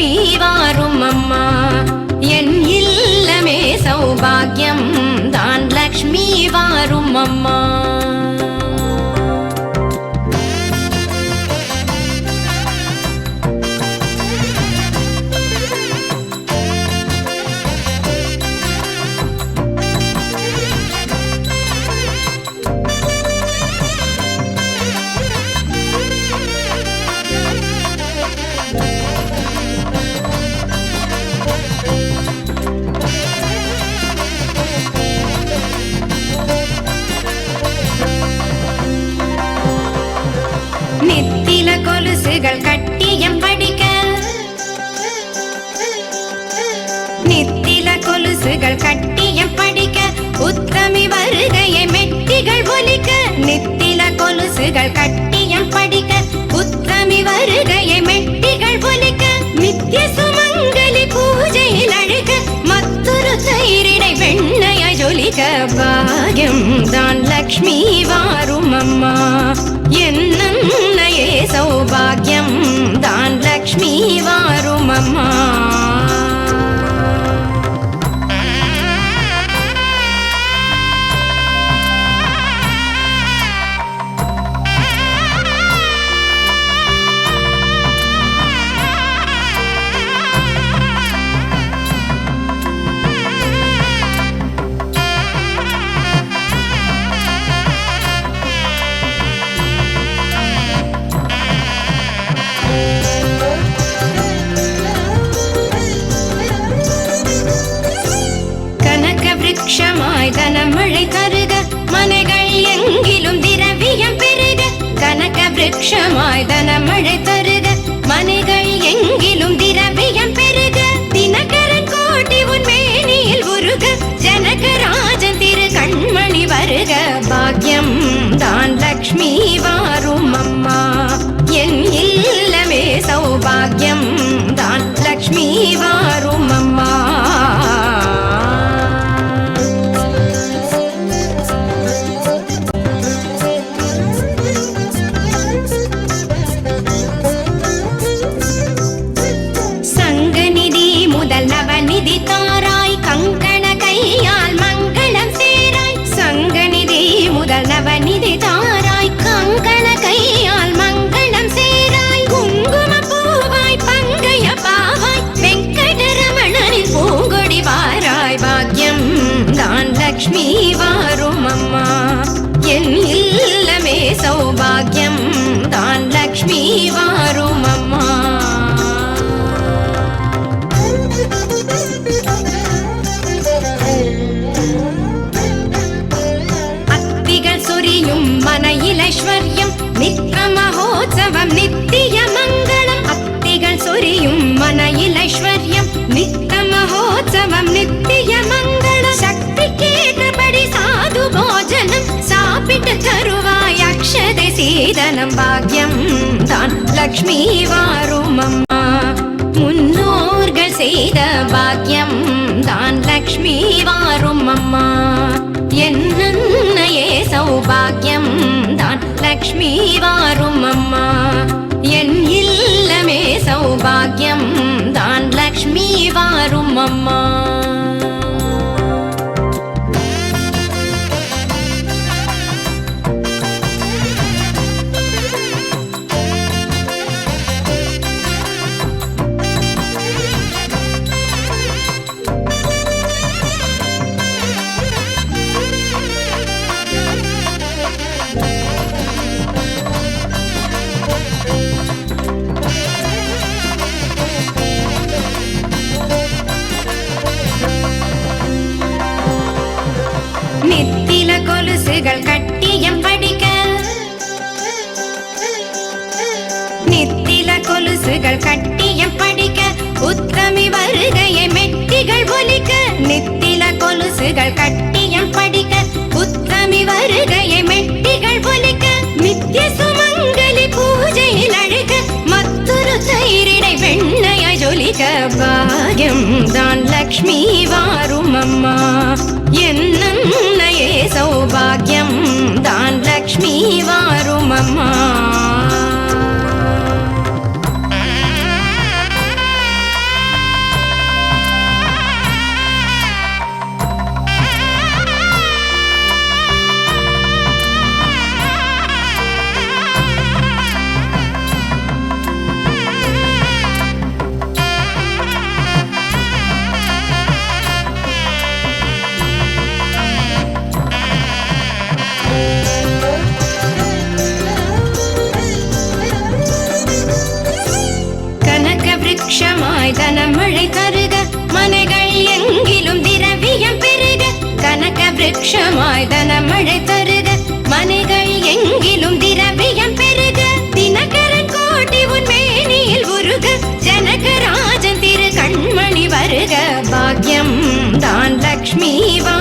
லக்ஷ்மி வாரும் அம்மா என் இல்லமே சௌபாகியம் தான் லக்ஷ்மி வாரும் அம்மா நித்தில கொலுசுகள் கட்டியம் படிக்க நித்தில கொலுசுகள் கட்டியம் படிக்க உத்தமி வருகையை மெட்டிகள் ஒலிக்க நித்தில கொலுசுகள் கட்டியம் படிக்க உத்தமி வருகையை மெட்டிகள் ஒலிக்க நித்திய சுமங்கலி பூஜையில் அழுக மற்றொரு தயிரிடை வெண்ணைய ஜொலிக்க பாகியம் தான் லக்ஷ்மி வாரும் அம்மா என்னே சௌபாகியம் தான் லக்ஷ்மி வாரும் அம்மா விருட்சமாய் தனமழை தருக மனைகள் எங்கிலும் திரவியம் பெருக கனக விருட்சமாய் தனமழை தருக மனைகள் எங்கிலும் திரவியம் பெருக தினகரன் கோட்டி உன் மேனியில் உருக ஜனகராஜன் திரு கண்மணி வருக பாக்யம் தான் லக்ஷ்மி வாரும் அம்மா என் இல்லமே சௌபாகியம் தான் லக்ஷ்மி வாரும் அம்மா நவநிதி தாராய் கங்கண கையால் மங்களம் சேராய் சங்கநிதி முதல் நவநிதி தாராய் கங்கண கையால் மங்களம் சேராய் குங்கும பூவாய் பங்கைய பாவாய் வெங்கடரமணனின் பூங்கொடி வாராய் பாக்யம் தான் லக்ஷ்மி வாரும் அம்மா என் இல்லமே சௌபாகியம் தான் லக்ஷ்மி வாரும் அம்மா மனையில் ஐஸ்வர்யம் நித்ய மகோத்சவம் நித்திய மங்களம் அத்திகள் சொரியும் மனையில் ஐஸ்வர்யம் நித்ய மகோத்சவம் நித்திய மங்களம் சக்தி கேட்டபடி சாது போஜனம் சாப்பிட்டு தருவாய் அக்ஷதை சீதனம் பாக்யம் தான் லக்ஷ்மி வாரும் அம்மா முன்னோர்கள் செய்த பாக்யம் தான் லக்ஷ்மி வாரும் அம்மா என்னே சௌபாகியம் தான் லக்ஷ்மி வாரும் அம்மா என் இல்லமே சௌபாகியம் தான் லக்ஷ்மி வாரும் அம்மா நித்தில கொலுசுகள் கட்டியம் படிக்க நித்தில கொலுசுகள் கட்டியம் படிக்க உத்தமி வருகையை மெட்டிகள் ஒலிக்க நித்தில கொலுசுகள் கட்டியம் படிக்க உத்தமி வருகையை மெட்டிகள் ஒலிக்க நித்திய சுமங்கலி பூஜையில் அழுக மற்றொரு தயிரிடை வெண்ணைய ஜொலிக்க பாக்யம் தான் லக்ஷ்மி வாரும் அம்மா என்னே சௌபாகியம் தான் லக்ஷ்மி வாரும் அம்மா லட்சமாய் தனமழை தருக மனைகள் எங்கிலும் திரவியம் பெருக தினகரன் கோட்டி உன் மேனியில் உருக ஜனகராஜன் திரு கண்மணி வருக பாக்யம் தான் லக்ஷ்மி வா